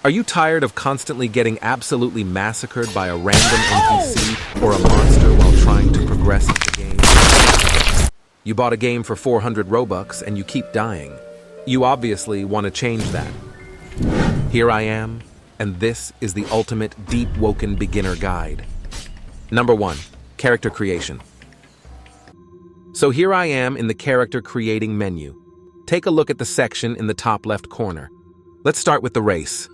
Are you tired of constantly getting absolutely massacred by a random NPC or a monster while trying to progress in the game? You bought a game for 400 Robux and you keep dying. You obviously want to change that. Here I am, and this is the ultimate Deepwoken beginner guide. Number 1, character creation. So here I am in the character creating menu. Take a look at the section in the top left corner. Let's start with the race.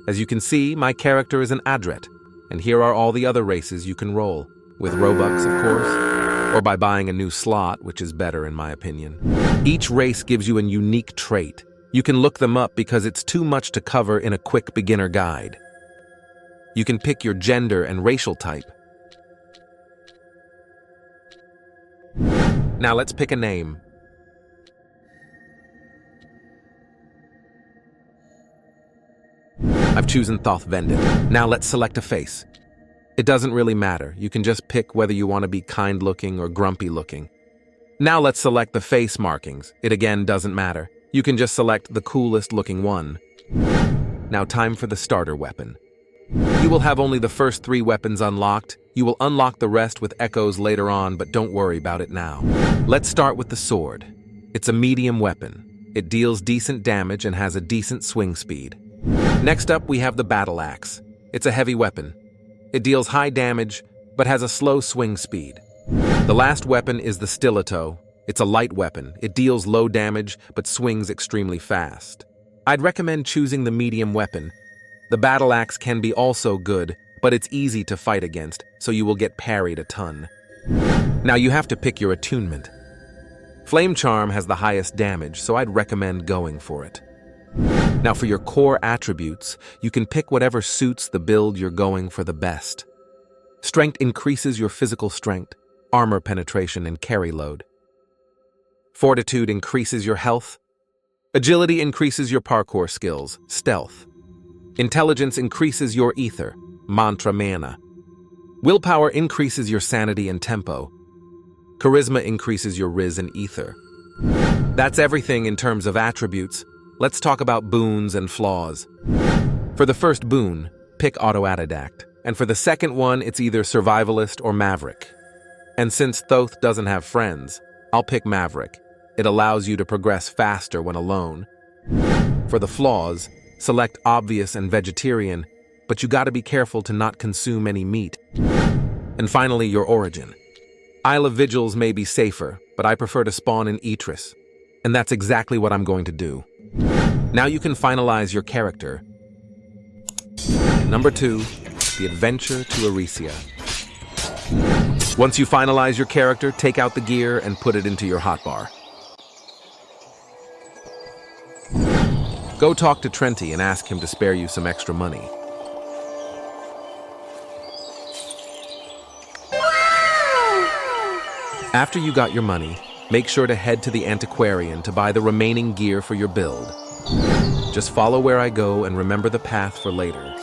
As you can see, my character is an adret, and here are all the other races you can roll, with Robux, of course, or by buying a new slot, which is better in my opinion. Each race gives you a unique trait. You can look them up because it's too much to cover in a quick beginner guide. You can pick your gender and racial type. Now let's pick a name. I've chosen Thoth Vendit. Now let's select a face. It doesn't really matter. You can just pick whether you want to be kind-looking or grumpy-looking. Now let's select the face markings. It again doesn't matter. You can just select the coolest-looking one. Now time for the starter weapon. You will have only the first 3 weapons unlocked. You will unlock the rest with echoes later on, but don't worry about it now. Let's start with the sword. It's a medium weapon. It deals decent damage and has a decent swing speed. Next up, we have the battle axe. It's a heavy weapon. It deals high damage, but has a slow swing speed. The last weapon is the stiletto. It's a light weapon. It deals low damage, but swings extremely fast. I'd recommend choosing the medium weapon. The battle axe can be also good, but it's easy to fight against, so you will get parried a ton. Now you have to pick your attunement. Flame Charm has the highest damage, so I'd recommend going for it. Now for your core attributes, you can pick whatever suits the build you're going for the best. Strength increases your physical strength, armor penetration, and carry load. Fortitude increases your health. Agility increases your parkour skills, stealth. Intelligence increases your ether, mantra mana. Willpower increases your sanity and tempo. Charisma increases your riz and ether. That's everything in terms of attributes. Let's talk about boons and flaws. For the first boon, pick Autodidact. And for the second one, it's either Survivalist or Maverick. And since Thoth doesn't have friends, I'll pick Maverick. It allows you to progress faster when alone. For the flaws, select Obvious and Vegetarian, but you gotta be careful to not consume any meat. And finally, your origin. Isle of Vigils may be safer, but I prefer to spawn in Etris. And that's exactly what I'm going to do. Now you can finalize your character. Number 2, the adventure to Erisia. Once you finalize your character, take out the gear and put it into your hotbar. Go talk to Trenty and ask him to spare you some extra money. After you got your money, make sure to head to the antiquarian to buy the remaining gear for your build. Just follow where I go and remember the path for later.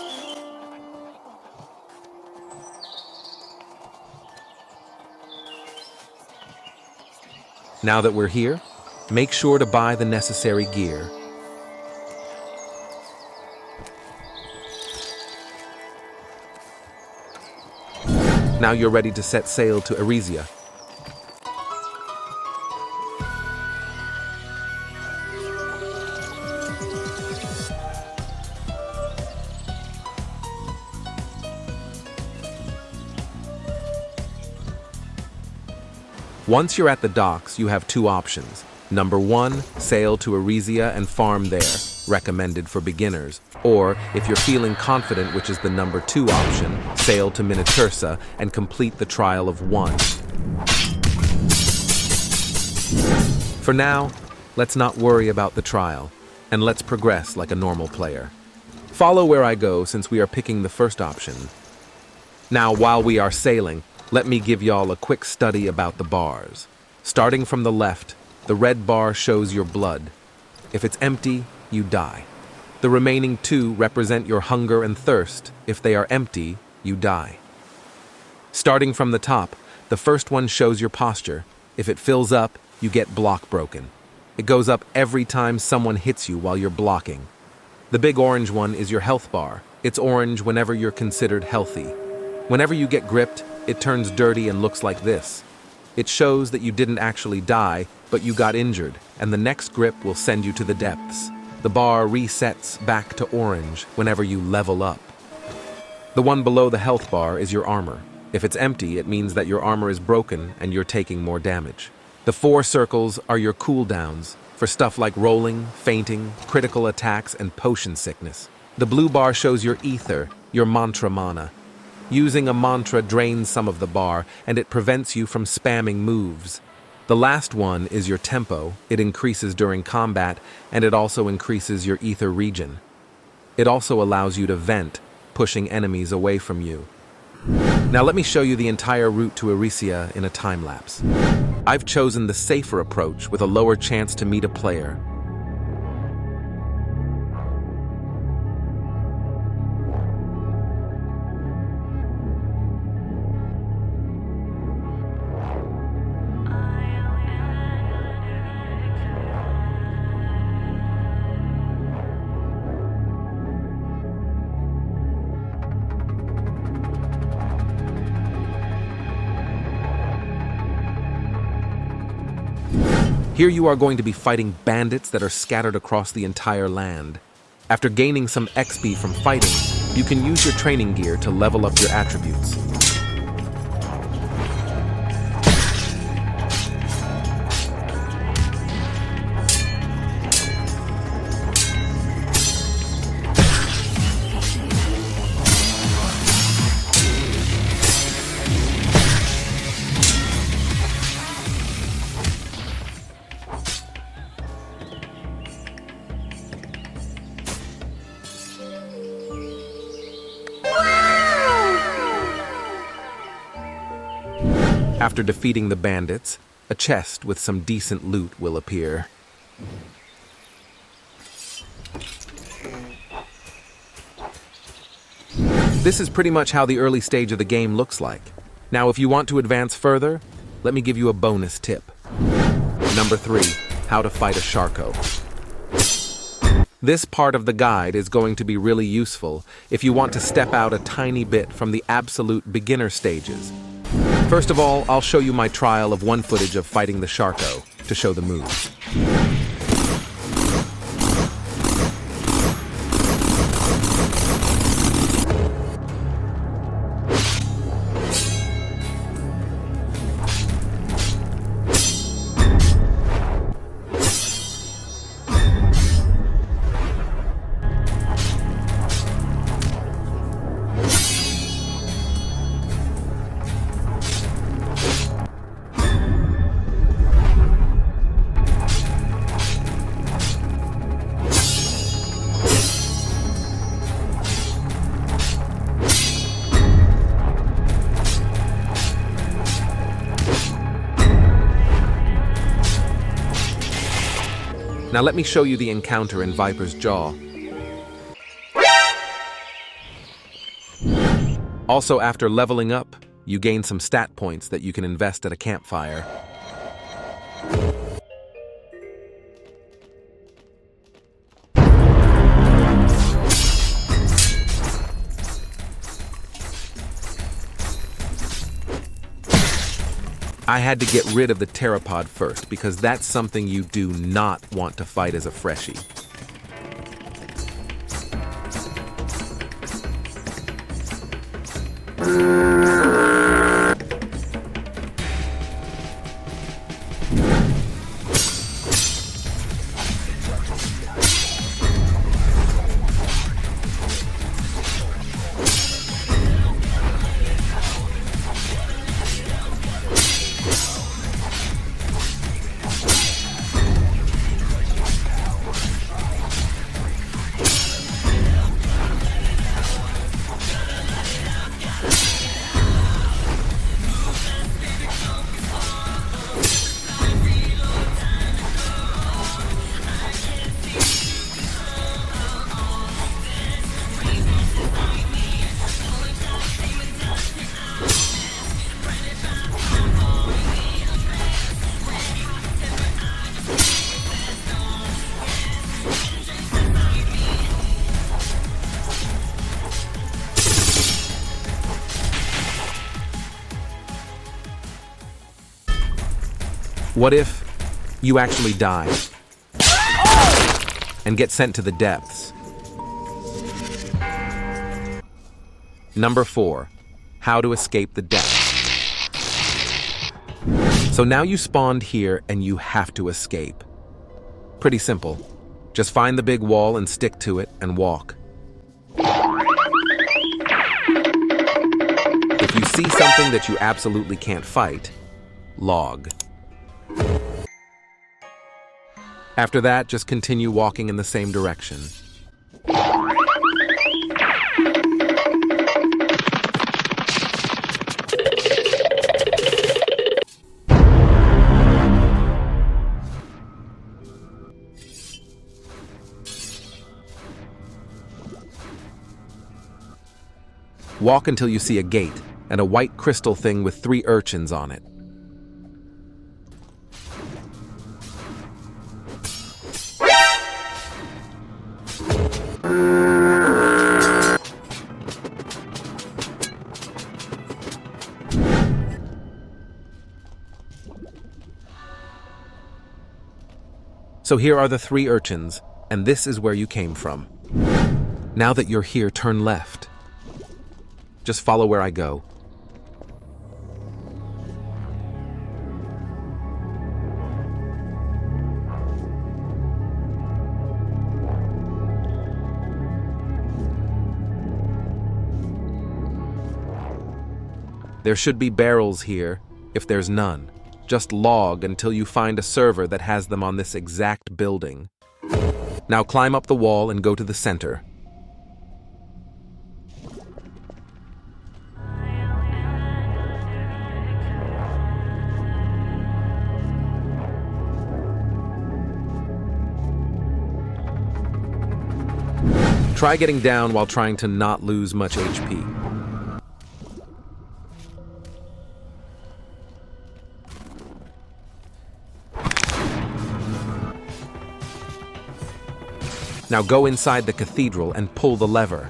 Now that we're here, make sure to buy the necessary gear. Now you're ready to set sail to Erisia. Once you're at the docks, you have 2 options. Number 1, sail to Erisia and farm there, recommended for beginners. Or, if you're feeling confident, which is the number 2 option, sail to Minitursa and complete the trial of 1. For now, let's not worry about the trial, and let's progress like a normal player. Follow where I go since we are picking the first option. Now, while we are sailing, let me give y'all a quick study about the bars. Starting from the left, the red bar shows your blood. If it's empty, you die. The remaining 2 represent your hunger and thirst. If they are empty, you die. Starting from the top, the first one shows your posture. If it fills up, you get block broken. It goes up every time someone hits you while you're blocking. The big orange one is your health bar. It's orange whenever you're considered healthy. Whenever you get gripped, it turns dirty and looks like this. It shows that you didn't actually die, but you got injured, and the next grip will send you to the depths. The bar resets back to orange whenever you level up. The one below the health bar is your armor. If it's empty, it means that your armor is broken and you're taking more damage. The 4 circles are your cooldowns for stuff like rolling, fainting, critical attacks, and potion sickness. The blue bar shows your ether, your mantra mana. Using a mantra drains some of the bar, and it prevents you from spamming moves. The last one is your tempo. It increases during combat, and it also increases your ether regen. It also allows you to vent, pushing enemies away from you. Now let me show you the entire route to Erisia in a time-lapse. I've chosen the safer approach with a lower chance to meet a player. Here you are going to be fighting bandits that are scattered across the entire land. After gaining some XP from fighting, you can use your training gear to level up your attributes. After defeating the bandits, a chest with some decent loot will appear. This is pretty much how the early stage of the game looks like. Now, if you want to advance further, let me give you a bonus tip. Number 3, how to fight a Sharko. This part of the guide is going to be really useful if you want to step out a tiny bit from the absolute beginner stages. First of all, I'll show you my trial of 1 footage of fighting the Sharko to show the moves. Now let me show you the encounter in Viper's Jaw. Also, after leveling up, you gain some stat points that you can invest at a campfire. I had to get rid of the pteropod first because that's something you do not want to fight as a freshie. What if you actually die and get sent to the depths? Number 4, how to escape the depths. So now you spawned here and you have to escape. Pretty simple. Just find the big wall and stick to it and walk. If you see something that you absolutely can't fight, log. After that, just continue walking in the same direction. Walk until you see a gate and a white crystal thing with 3 urchins on it. So here are the 3 urchins, and this is where you came from. Now that you're here, turn left. Just follow where I go. There should be barrels here, if there's none. Just log until you find a server that has them on this exact building. Now climb up the wall and go to the center. Try getting down while trying to not lose much HP. Now go inside the cathedral and pull the lever.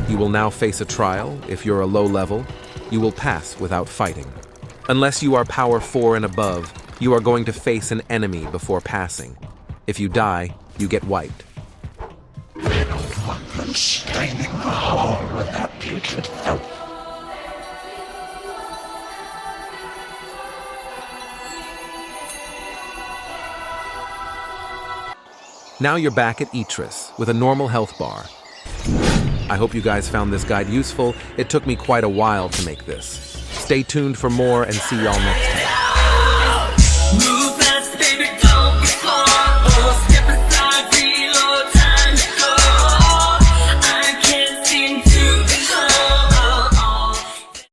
You will now face a trial. If you're a low level, you will pass without fighting. Unless you are power 4 and above, you are going to face an enemy before passing. If you die, you get wiped. I don't want them staining the hall with that putrid filth. Now you're back at Etris with a normal health bar. I hope you guys found this guide useful. It took me quite a while to make this. Stay tuned for more and see y'all next time.